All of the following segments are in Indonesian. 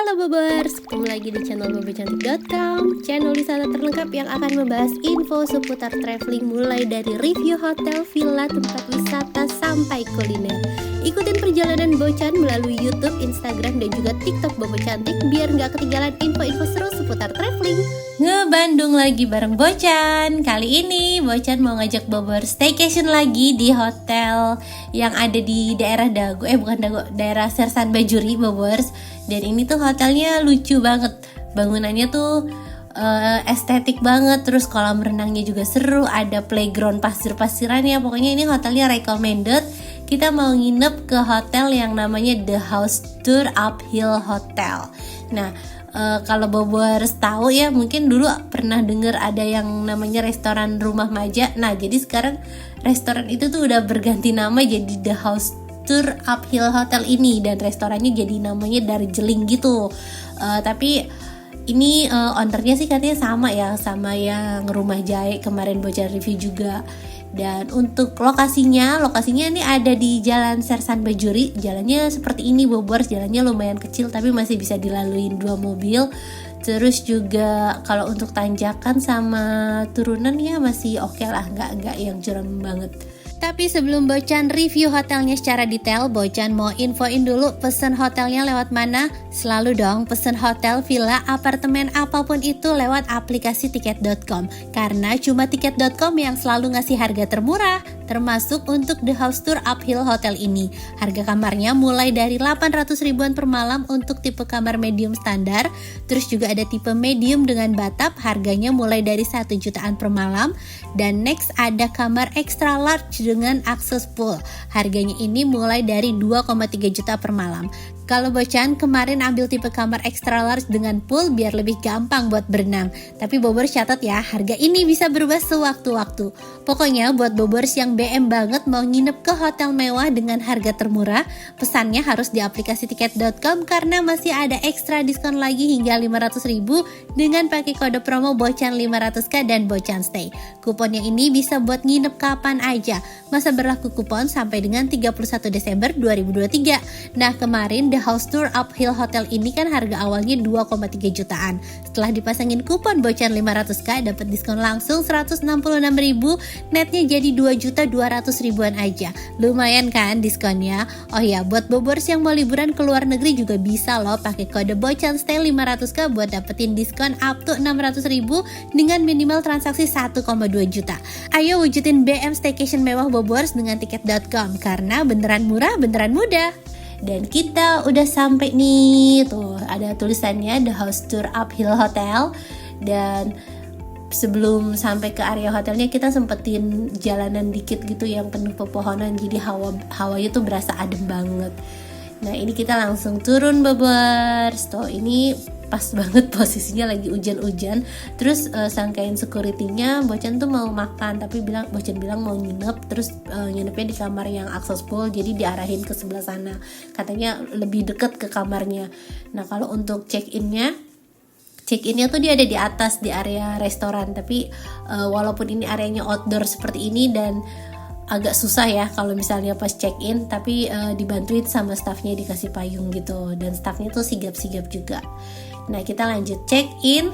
Halo Bobers, ketemu lagi di channel bobocantik.com, channel wisata terlengkap yang akan membahas info seputar traveling mulai dari review hotel, villa, tempat wisata, sampai kuliner. Ikutin perjalanan Bocan melalui YouTube, Instagram, dan juga TikTok Bobo Cantik biar nggak ketinggalan info-info seru seputar traveling. Ngebandung lagi bareng Bocan. Kali ini Bocan mau ngajak Bobers staycation lagi di hotel yang ada di daerah daerah Sersan Bajuri Bobers. Dan ini tuh hotelnya lucu banget, bangunannya tuh estetik banget, terus kolam renangnya juga seru, ada playground pasir-pasirannya. Pokoknya ini hotelnya recommended. Kita mau nginep ke hotel yang namanya The House Tour Uphill Hotel. Nah, kalau Bobers tahu ya, mungkin dulu pernah dengar ada yang namanya restoran Rumah Maja. Nah, jadi sekarang restoran itu tuh udah berganti nama jadi The House Tour Uphill Hotel ini, dan restorannya jadi namanya Darjeeling gitu. Tapi ini ownernya sih katanya sama yang Rumah Jae kemarin Bocan review juga. Dan untuk lokasinya ini ada di Jalan Sersan Bajuri. Jalannya seperti ini Bobers, jalannya lumayan kecil tapi masih bisa dilaluin 2 mobil. Terus juga kalau untuk tanjakan sama turunan ya masih oke lah, nggak yang curam banget. Tapi sebelum Bocan review hotelnya secara detail, Bocan mau infoin dulu pesen hotelnya lewat mana. Selalu dong pesen hotel, villa, apartemen, apapun itu lewat aplikasi tiket.com. Karena cuma tiket.com yang selalu ngasih harga termurah, termasuk untuk The House Tour Uphill Hotel ini. Harga kamarnya mulai dari 800 ribuan per malam untuk tipe kamar medium standar. Terus juga ada tipe medium dengan bathtub, harganya mulai dari 1 jutaan per malam. Dan next ada kamar extra large dengan akses pool. Harganya ini mulai dari 2,3 juta per malam. Kalau Bocan kemarin ambil tipe kamar extra large dengan pool biar lebih gampang buat berenang. Tapi Bobers catat ya, harga ini bisa berubah sewaktu-waktu. Pokoknya buat Bobers yang BM banget mau nginep ke hotel mewah dengan harga termurah, pesannya harus di aplikasi tiket.com karena masih ada ekstra diskon lagi hingga 500 ribu dengan pakai kode promo Bocan 500k dan Bocan Stay. Kuponnya ini bisa buat nginep kapan aja. Masa berlaku kupon sampai dengan 31 Desember 2023. Nah, kemarin The House Tour Uphill Hotel ini kan harga awalnya 2,3 jutaan. Setelah dipasangin kupon Bocan 500k dapat diskon langsung 166 ribu, netnya jadi 2.200.000 ribuan aja. Lumayan kan diskonnya? Oh ya, buat Bobers yang mau liburan ke luar negeri juga bisa loh pakai kode Bocan Stay 500k buat dapetin diskon up to 600 ribu dengan minimal transaksi 1,2 juta. Ayo wujudin BM Staycation mewah Bobers dengan tiket.com karena beneran murah, beneran mudah. Dan kita udah sampai nih, tuh ada tulisannya The House Tour Uphill Hotel. Dan sebelum sampai ke area hotelnya kita sempetin jalanan dikit gitu yang penuh pepohonan, jadi hawanya tuh berasa adem banget. Nah ini kita langsung turun Bobers. Tuh ini pas banget posisinya lagi hujan-hujan. Terus sangkain security-nya Bocan tuh mau makan, tapi Bocan bilang mau nginep. Terus nginepnya di kamar yang akses pool, jadi diarahin ke sebelah sana. Katanya lebih deket ke kamarnya. Nah kalau untuk check-innya tuh dia ada di atas di area restoran. Tapi walaupun ini areanya outdoor seperti ini dan agak susah ya kalau misalnya pas check-in, tapi dibantuin sama staffnya, dikasih payung gitu, dan staffnya tuh sigap-sigap juga. Nah kita lanjut check-in.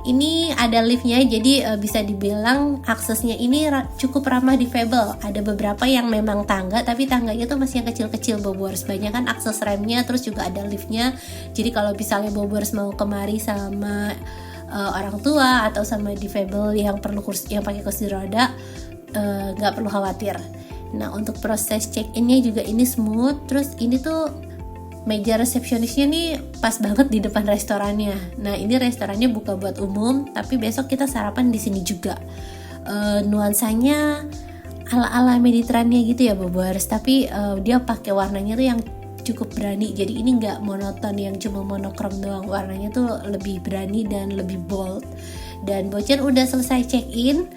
Ini ada liftnya, jadi bisa dibilang aksesnya ini cukup ramah difabel. Ada beberapa yang memang tangga, tapi tangganya tuh masih yang kecil-kecil Bobers. Banyak kan akses remnya, terus juga ada liftnya. Jadi kalau misalnya Bobers mau kemari sama orang tua atau sama difabel yang perlu yang pakai kursi roda, nggak perlu khawatir. Nah untuk proses check-innya juga ini smooth. Terus ini tuh meja resepsionisnya nih pas banget di depan restorannya. Nah ini restorannya buka buat umum, tapi besok kita sarapan di sini juga. Nuansanya ala-ala Mediterania gitu ya Bobers, tapi dia pakai warnanya tuh yang cukup berani. Jadi ini nggak monoton yang cuma monokrom doang, warnanya tuh lebih berani dan lebih bold. Dan Bocan udah selesai check-in,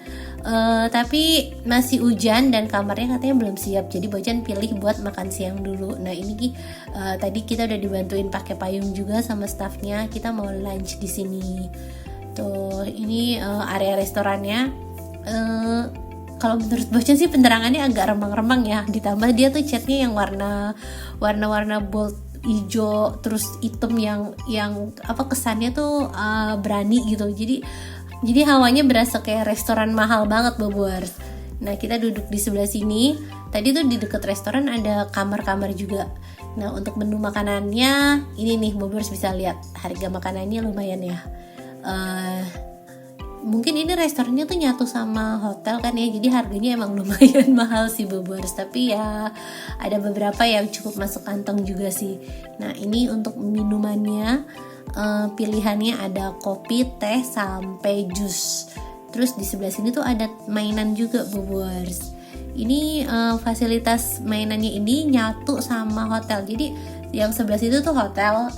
tapi masih hujan dan kamarnya katanya belum siap. Jadi Bocan pilih buat makan siang dulu. Nah ini tadi kita udah dibantuin pakai payung juga sama staffnya. Kita mau lunch di sini. Tuh ini area restorannya. Kalau menurut Bocan sih penerangannya agak remang-remang ya. Ditambah dia tuh catnya yang warna bold hijau terus hitam yang apa kesannya tuh berani gitu. Jadi hawanya berasa kayak restoran mahal banget Bobors. Nah kita duduk di sebelah sini. Tadi tuh di dekat restoran ada kamar-kamar juga. Nah untuk menu makanannya ini nih Bobors bisa lihat harga makanannya lumayan ya. Mungkin ini restorannya tuh nyatu sama hotel kan ya, jadi harganya emang lumayan mahal sih Bobors, tapi ya ada beberapa yang cukup masuk kantong juga sih. Nah ini untuk minumannya pilihannya ada kopi, teh, sampai jus. Terus di sebelah sini tuh ada mainan juga Bobors. Ini fasilitas mainannya ini nyatu sama hotel, jadi yang sebelah situ tuh hotel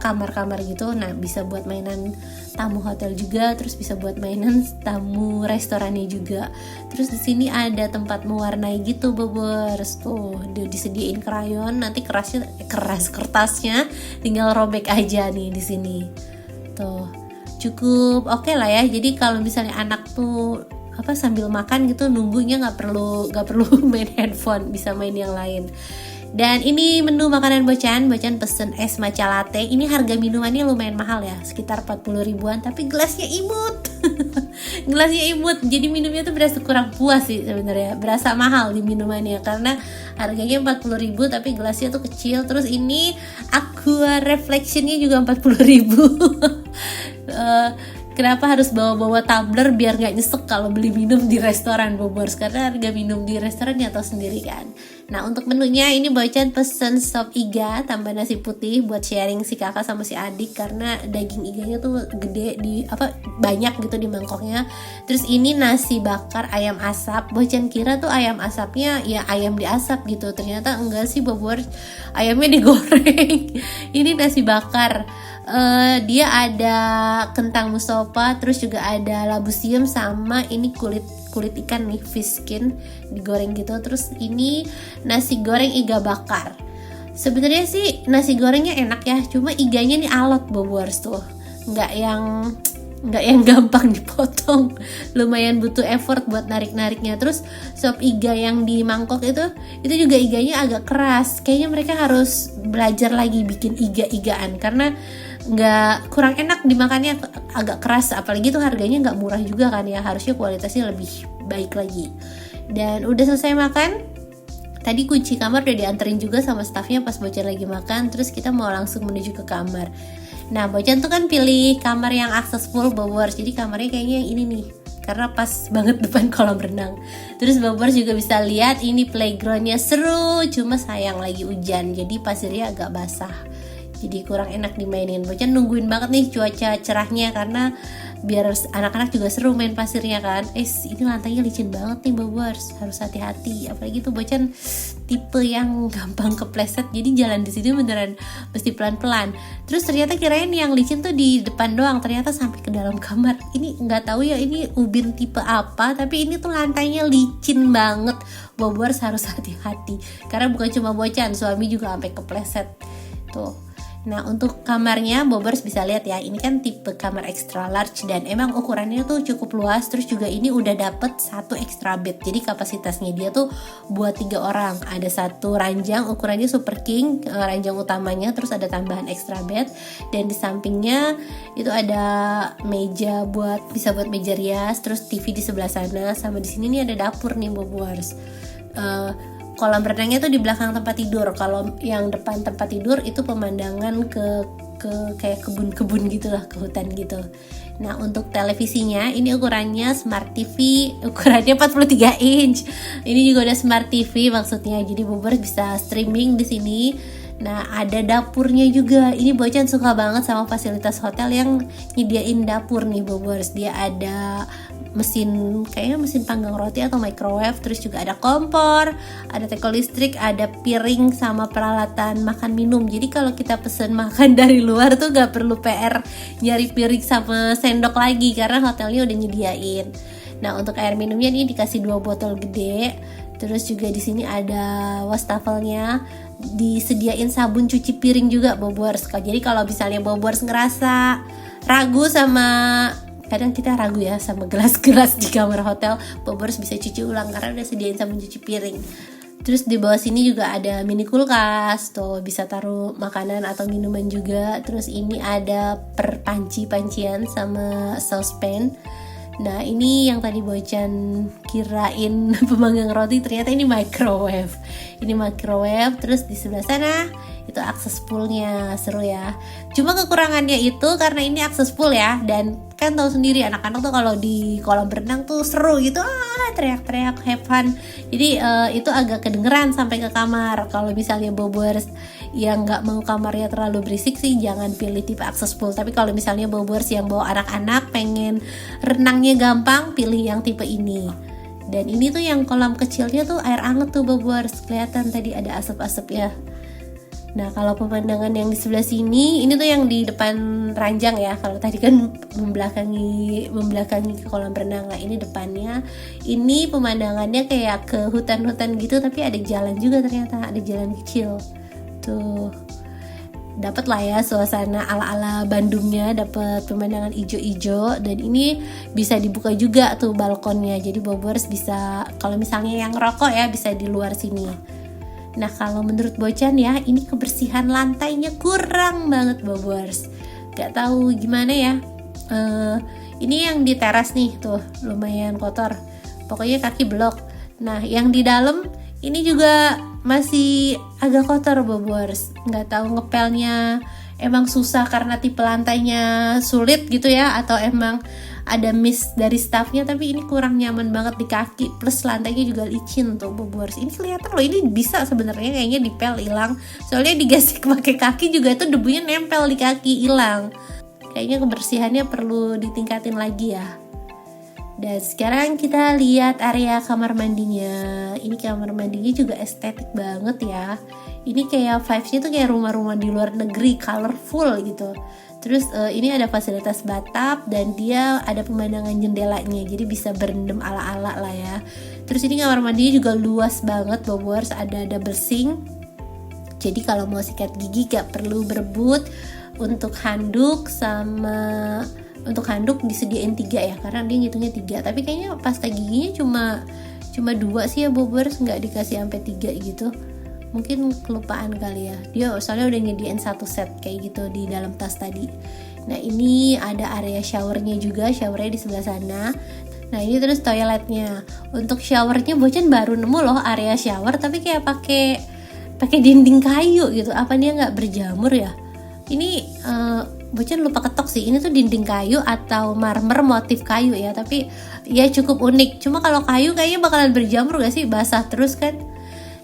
kamar-kamar gitu. Nah bisa buat mainan tamu hotel juga, terus bisa buat mainan tamu restorannya juga. Terus di sini ada tempat mewarnai gitu Bobors. Tuh disediain krayon, nanti kertasnya tinggal robek aja nih di sini. Tuh cukup oke lah ya. Jadi kalau misalnya anak tuh sambil makan gitu nunggunya nggak perlu main handphone, bisa main yang lain. Dan ini menu makanan Bocan pesen es matcha latte. Ini harga minumannya lumayan mahal ya, sekitar 40 ribuan, tapi gelasnya imut. Gelasnya imut, jadi minumnya tuh berasa kurang puas sih sebenarnya. Berasa mahal di minumannya karena harganya 40 ribu tapi gelasnya tuh kecil. Terus ini aqua reflectionnya juga 40 ribu. Kenapa harus bawa-bawa tumbler biar gak nyesek kalau beli minum di restoran Bobors, karena harga minum di restoran ya tau sendiri kan. Nah untuk menunya ini Bocan pesen sop iga tambah nasi putih buat sharing si kakak sama si adik, karena daging iganya tuh gede banyak gitu di mangkoknya. Terus ini nasi bakar ayam asap. Bocan kira tuh ayam asapnya ya ayam diasap gitu, ternyata enggak sih Bobors, ayamnya digoreng. Ini nasi bakar. Dia ada kentang mustofa, terus juga ada labu siam, sama ini kulit ikan nih, fish skin digoreng gitu. Terus ini nasi goreng iga bakar. Sebenarnya sih nasi gorengnya enak ya, cuma iganya nih alot Bobors tuh, nggak yang gampang dipotong, lumayan butuh effort buat narik-nariknya. Terus sop iga yang di mangkok itu juga iganya agak keras. Kayaknya mereka harus belajar lagi bikin iga-igaan karena kurang enak dimakannya, agak keras. Apalagi tuh harganya nggak murah juga kan ya, harusnya kualitasnya lebih baik lagi. Dan udah selesai makan, tadi kunci kamar udah dianterin juga sama staffnya pas Bocan lagi makan. Terus kita mau langsung menuju ke kamar. Nah Bocan tuh kan pilih kamar yang accessible Bobors, jadi kamarnya kayaknya yang ini nih karena pas banget depan kolam renang. Terus Bobors juga bisa lihat ini playgroundnya seru, cuma sayang lagi hujan jadi pasirnya agak basah, jadi kurang enak dimainin. Bocan nungguin banget nih cuaca cerahnya karena biar anak-anak juga seru main pasirnya kan. Ini lantainya licin banget nih Bobors, harus hati-hati. Apalagi tuh Bocan tipe yang gampang kepleset, jadi jalan di sini beneran mesti pelan-pelan. Terus ternyata kirain yang licin tuh di depan doang, ternyata sampai ke dalam kamar. Ini nggak tahu ya ini ubin tipe apa, tapi ini tuh lantainya licin banget. Bobors harus hati-hati karena bukan cuma Bocan, suami juga sampai kepleset tuh. Nah untuk kamarnya Bobors bisa lihat ya, ini kan tipe kamar extra large dan emang ukurannya tuh cukup luas. Terus juga ini udah dapet 1 extra bed, jadi kapasitasnya dia tuh buat 3 orang. Ada 1 ranjang ukurannya super king, ranjang utamanya, terus ada tambahan extra bed. Dan di sampingnya itu ada meja bisa buat meja rias, terus TV di sebelah sana, sama di sini nih ada dapur nih Bobors. Kolam renangnya tuh di belakang tempat tidur. Kalau yang depan tempat tidur itu pemandangan ke kayak kebun-kebun gitu lah, ke hutan gitu. Nah untuk televisinya ini ukurannya Smart TV, ukurannya 43 inch. Ini juga ada Smart TV maksudnya, jadi Bobors bisa streaming di sini. Nah ada dapurnya juga. Ini Bocan suka banget sama fasilitas hotel yang nyediain dapur nih Bobors. Dia ada kayaknya mesin panggang roti atau microwave, terus juga ada kompor, ada teko listrik, ada piring sama peralatan makan minum. Jadi kalau kita pesen makan dari luar tuh gak perlu PR nyari piring sama sendok lagi karena hotelnya udah nyediain. Nah untuk air minumnya ini dikasih 2 botol gede. Terus juga di sini ada wastafelnya, disediain sabun cuci piring juga Bobors. Jadi kalau misalnya Bobors ngerasa ragu kadang kita ragu ya sama gelas-gelas di kamar hotel, Bobors bisa cuci ulang karena udah sediain sabun cuci piring. Terus di bawah sini juga ada mini kulkas, tuh bisa taruh makanan atau minuman juga. Terus ini ada pancian sama saucepan. Nah ini yang tadi Bocan kirain pemanggang roti, ternyata ini microwave. Ini microwave. Terus di sebelah sana itu akses poolnya, seru ya. Cuma kekurangannya itu karena ini akses pool ya, dan kan tahu sendiri anak-anak tuh kalau di kolam berenang tuh seru gitu, teriak-teriak, have fun. Jadi itu agak kedengeran sampai ke kamar. Kalau misalnya bobers yang nggak mau kamarnya terlalu berisik sih jangan pilih tipe akses pool. Tapi kalau misalnya bobers yang bawa anak-anak pengen renangnya gampang, pilih yang tipe ini. Dan ini tuh yang kolam kecilnya tuh air anget tuh bobers, kelihatan tadi ada asap-asap ya. Nah kalau pemandangan yang di sebelah sini, ini tuh yang di depan ranjang ya. Kalau tadi kan membelakangi ke kolam renang. Nah ini depannya, ini pemandangannya kayak ke hutan-hutan gitu, tapi ada jalan juga ternyata, ada jalan kecil. Tuh, dapat lah ya suasana ala-ala Bandungnya, dapat pemandangan ijo-ijo. Dan ini bisa dibuka juga tuh balkonnya. Jadi bobers bisa, kalau misalnya yang ngerokok ya bisa di luar sini. Nah kalau menurut Bocan ya, ini kebersihan lantainya kurang banget bobers. Gak tahu gimana ya. Ini yang di teras nih tuh lumayan kotor. Pokoknya kaki blok. Nah yang di dalam ini juga masih agak kotor bobers. Gak tahu ngepelnya emang susah karena tipe lantainya sulit gitu ya, atau emang ada miss dari staffnya, tapi ini kurang nyaman banget di kaki, plus lantainya juga licin tuh bobers. Ini kelihatan loh, ini bisa sebenarnya kayaknya dipel hilang, soalnya digasih pakai kaki juga tuh debunya nempel di kaki, hilang. Kayaknya kebersihannya perlu ditingkatin lagi ya. Dan sekarang kita lihat area kamar mandinya. Ini kamar mandinya juga estetik banget ya. Ini kayak vibes-nya tuh kayak rumah-rumah di luar negeri, colorful gitu. Terus ini ada fasilitas bathtub dan dia ada pemandangan jendelanya, jadi bisa berendam ala-ala lah ya. Terus ini kamar mandinya juga luas banget bobers, ada double sink. Jadi kalau mau sikat gigi gak perlu berebut. Untuk handuk disediain 3 ya, karena dia ngitungnya 3. Tapi kayaknya pasta giginya cuma 2 sih ya bobers, nggak dikasih sampai 3 gitu. Mungkin kelupaan kali ya, dia soalnya udah nyediain 1 set kayak gitu di dalam tas tadi. Nah ini ada area showernya juga, showernya di sebelah sana. Nah ini terus toiletnya. Untuk showernya Bocan baru nemu loh area shower, tapi kayak pakai dinding kayu gitu. Apa dia nggak berjamur ya? Ini Bocan lupa ketok sih, ini tuh dinding kayu atau marmer motif kayu ya, tapi ya cukup unik. Cuma kalau kayu kayaknya bakalan berjamur gak sih, basah terus kan.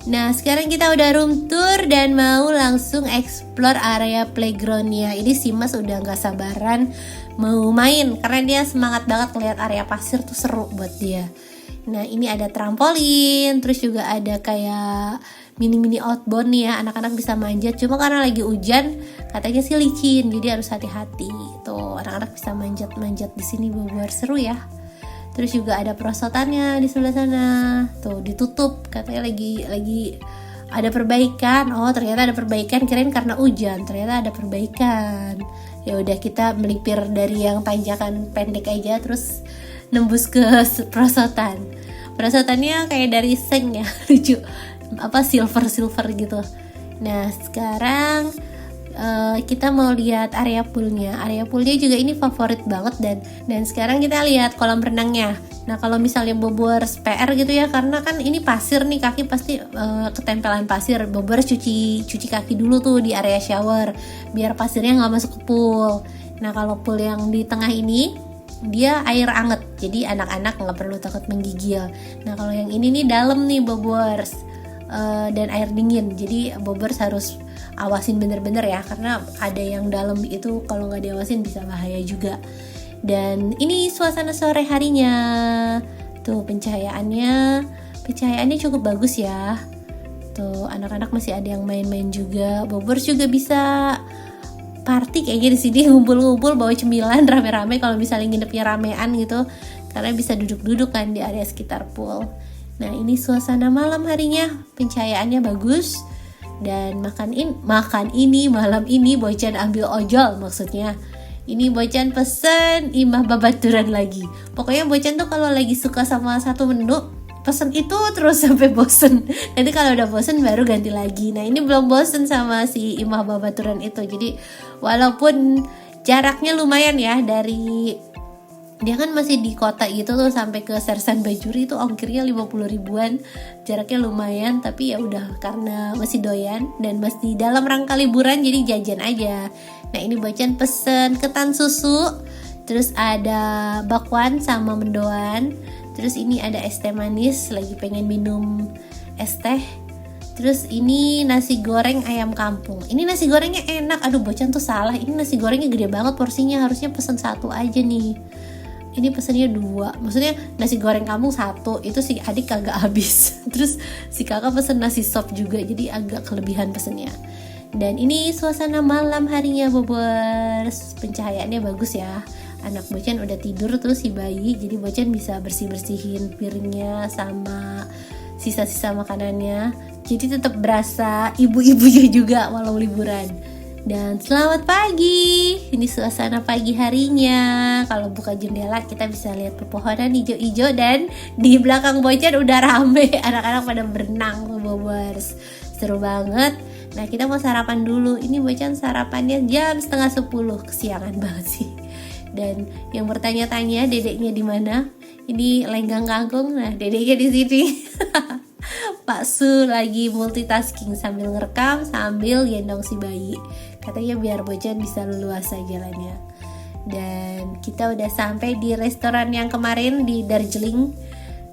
Nah sekarang kita udah room tour dan mau langsung explore area playgroundnya. Ini si Mas udah gak sabaran mau main, karena dia semangat banget ngeliat area pasir tuh seru buat dia. Nah ini ada trampolin, terus juga ada kayak mini outbound nih ya, anak-anak bisa manjat. Cuma karena lagi hujan katanya sih licin, jadi harus hati-hati. Tuh anak-anak bisa manjat di sini, buat seru ya. Terus juga ada perosotannya di sebelah sana. Tuh ditutup, katanya lagi ada perbaikan. Oh ternyata ada perbaikan, kirain karena hujan, ternyata ada perbaikan. Ya udah kita melipir dari yang tanjakan pendek aja, terus nembus ke perosotan. Perosotannya kayak dari seng ya, lucu. Apa silver gitu. Nah sekarang kita mau lihat area poolnya. Area poolnya juga ini favorit banget, dan sekarang kita lihat kolam renangnya. Nah kalau misalnya bobers PR gitu ya, karena kan ini pasir nih, kaki pasti ketempelan pasir. Bobers cuci kaki dulu tuh di area shower biar pasirnya nggak masuk ke pool. Nah kalau pool yang di tengah ini dia air anget, jadi anak-anak nggak perlu takut menggigil. Nah kalau yang ini nih dalam nih bobers, dan air dingin, jadi bobers harus awasin bener-bener ya, karena ada yang dalam itu kalau nggak diawasin bisa bahaya juga. Dan ini suasana sore harinya, tuh pencahayaannya cukup bagus ya. Tuh anak-anak masih ada yang main-main juga, bobers juga bisa party kayaknya di sini, ngumpul-ngumpul bawa cemilan rame-rame kalau misalnya nginepnya ramean gitu, karena bisa duduk-duduk kan di area sekitar pool. Nah ini suasana malam harinya, pencahayaannya bagus. Dan makan ini malam ini Bocan ambil ojol, maksudnya ini Bocan pesen imah babaturan lagi. Pokoknya Bocan tuh kalau lagi suka sama satu menu pesen itu terus sampai bosen. Nanti kalau udah bosen baru ganti lagi. Nah ini belum bosen sama si Imah Babaturan itu. Jadi walaupun jaraknya lumayan ya, dari dia kan masih di kota gitu tuh sampai ke Sersan Bajuri itu ongkirnya 50 ribuan, jaraknya lumayan. Tapi ya udah, karena masih doyan dan masih dalam rangka liburan jadi jajan aja. Nah ini Bocan pesen ketan susu, terus ada bakwan sama mendoan, terus ini ada es teh manis, lagi pengen minum es teh. Terus ini nasi goreng ayam kampung. Ini nasi gorengnya enak. Aduh Bocan tuh salah, ini nasi gorengnya gede banget porsinya, harusnya pesen 1 aja nih. Ini pesennya 2, maksudnya nasi goreng kampung 1, itu si adik kagak habis. Terus si kakak pesen nasi sop juga, jadi agak kelebihan pesennya. Dan ini suasana malam harinya Bobers, pencahayaannya bagus ya. Anak Bocan udah tidur, terus si bayi, jadi Bocan bisa bersih-bersihin piringnya sama sisa-sisa makanannya. Jadi tetap berasa ibu-ibunya juga walau liburan. Dan selamat pagi, ini suasana pagi harinya. Kalau buka jendela kita bisa lihat pepohonan hijau-hijau, dan di belakang Bocan udah rame, anak-anak pada berenang tuh Bobers. Seru banget. Nah kita mau sarapan dulu. Ini Bocan sarapannya jam 9:30, kesiangan banget sih. Dan yang bertanya-tanya dedeknya di mana? Ini lenggang kangkung. Nah dedeknya di sini. Pak Su lagi multitasking sambil ngerekam sambil gendong si bayi. Katanya biar Bocan bisa leluasa jalannya. Dan kita udah sampai di restoran yang kemarin di Darjeeling.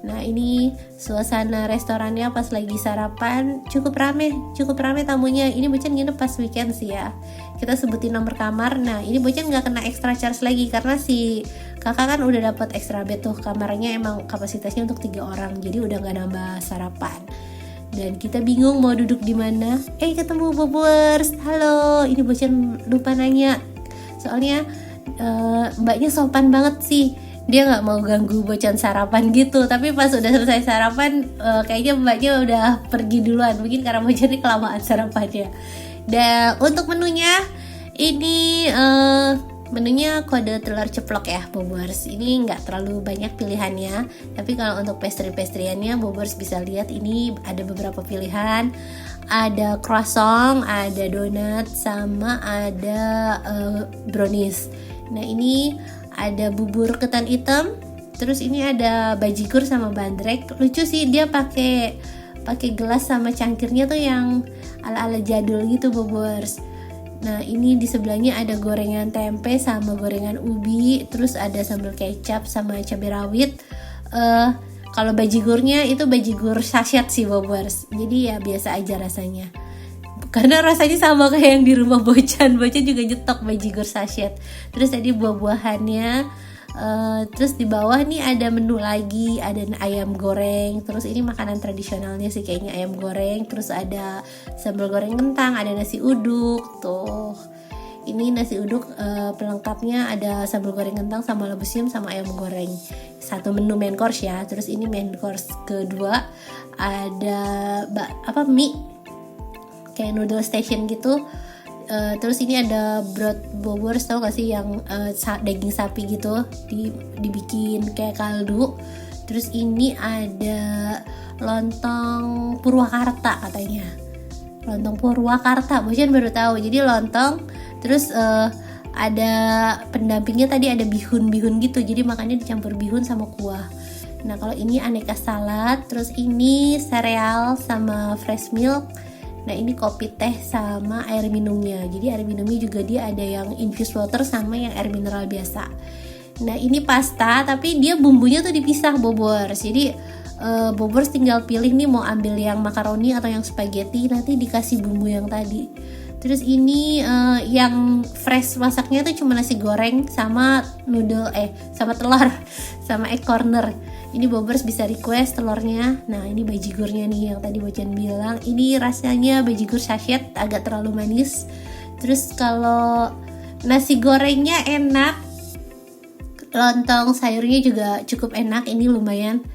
Nah ini suasana restorannya pas lagi sarapan cukup rame tamunya. Ini Bocan nginep pas weekend sih ya. Kita sebutin nomor kamar. Nah ini Bocan nggak kena extra charge lagi karena si kakak kan udah dapat extra bed tuh. Kamarnya emang kapasitasnya untuk 3 orang, jadi udah nggak nambah sarapan. Dan kita bingung mau duduk di mana. Ketemu Bobers. Halo, ini Bocan lupa nanya. Soalnya mbaknya sopan banget sih. Dia nggak mau ganggu Bocan sarapan gitu. Tapi pas udah selesai sarapan, kayaknya mbaknya udah pergi duluan. Mungkin karena Bocan ini kelamaan sarapannya. Dan untuk menunya, ini menunya kode telur ceplok ya Bobers. Ini nggak terlalu banyak pilihannya, tapi kalau untuk pastry-pastryannya Bobers bisa lihat ini ada beberapa pilihan. Ada croissant, ada donat, sama ada brownies. Nah ini ada bubur ketan hitam, terus ini ada bajigur sama bandrek. Lucu sih, dia pakai gelas sama cangkirnya tuh yang ala-ala jadul gitu Bobers. Nah ini di sebelahnya ada gorengan tempe sama gorengan ubi, terus ada sambal kecap sama cabai rawit. Kalau bajigurnya itu bajigur sachet sih Bobers, jadi ya biasa aja rasanya. Karena rasanya sama kayak yang di rumah Bocan juga nyetok bajigur sachet. Terus tadi buah-buahannya. Terus di bawah nih ada menu lagi, ada ayam goreng. Terus ini makanan tradisionalnya sih kayaknya ayam goreng. Terus ada sambal goreng kentang, ada nasi uduk tuh. Ini nasi uduk pelengkapnya ada sambal goreng kentang sama labusium sama ayam goreng. Satu menu main course ya. Terus ini main course kedua ada mie kayak noodle station gitu. Terus ini ada broth Bobers, tau gak sih yang daging sapi gitu dibikin kayak kaldu. Terus ini ada lontong Purwakarta katanya. Lontong Purwakarta, Bocan baru tahu. Jadi lontong, terus ada pendampingnya tadi ada bihun gitu. Jadi makannya dicampur bihun sama kuah. Nah kalau ini aneka salad, terus ini sereal sama fresh milk. Nah ini kopi teh sama air minumnya. Jadi air minumnya juga dia ada yang infused water sama yang air mineral biasa. Nah ini pasta, tapi dia bumbunya tuh dipisah Bobers. Jadi Bobers tinggal pilih nih mau ambil yang makaroni atau yang spaghetti, nanti dikasih bumbu yang tadi. Terus ini yang fresh masaknya tuh cuma nasi goreng sama noodle sama telur sama egg corner. Ini Bobers bisa request telurnya. Nah ini bajigurnya nih yang tadi Bocan bilang. Ini rasanya bajigur sachet, agak terlalu manis. Terus kalau nasi gorengnya enak, lontong sayurnya juga cukup enak. Ini lumayan.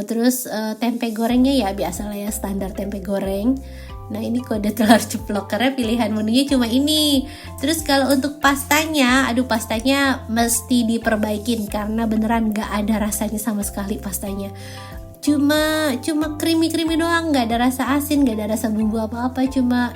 Terus tempe gorengnya ya biasa lah ya, standar tempe goreng. Nah ini kode telur ceplok karena pilihan menunya cuma ini. Terus kalau untuk pastanya, pastanya mesti diperbaikin karena beneran gak ada rasanya sama sekali pastanya. cuma creamy doang, nggak ada rasa asin, nggak ada rasa bumbu apa-apa, cuma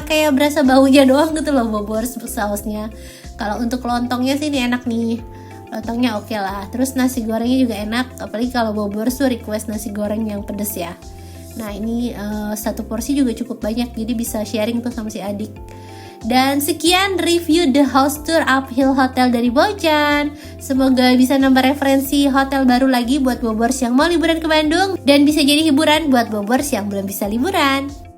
kayak berasa baunya doang gitu loh Bobor sausnya. Kalau untuk lontongnya sih ini enak nih, lontongnya oke lah. Terus nasi gorengnya juga enak, apalagi kalau Bobor tuh request nasi goreng yang pedes ya. Nah ini satu porsi juga cukup banyak, jadi bisa sharing tuh sama si adik. Dan sekian review The House Tour Uphill Hotel dari Bojan. Semoga bisa nambah referensi hotel baru lagi buat Bobors yang mau liburan ke Bandung, dan bisa jadi hiburan buat Bobors yang belum bisa liburan.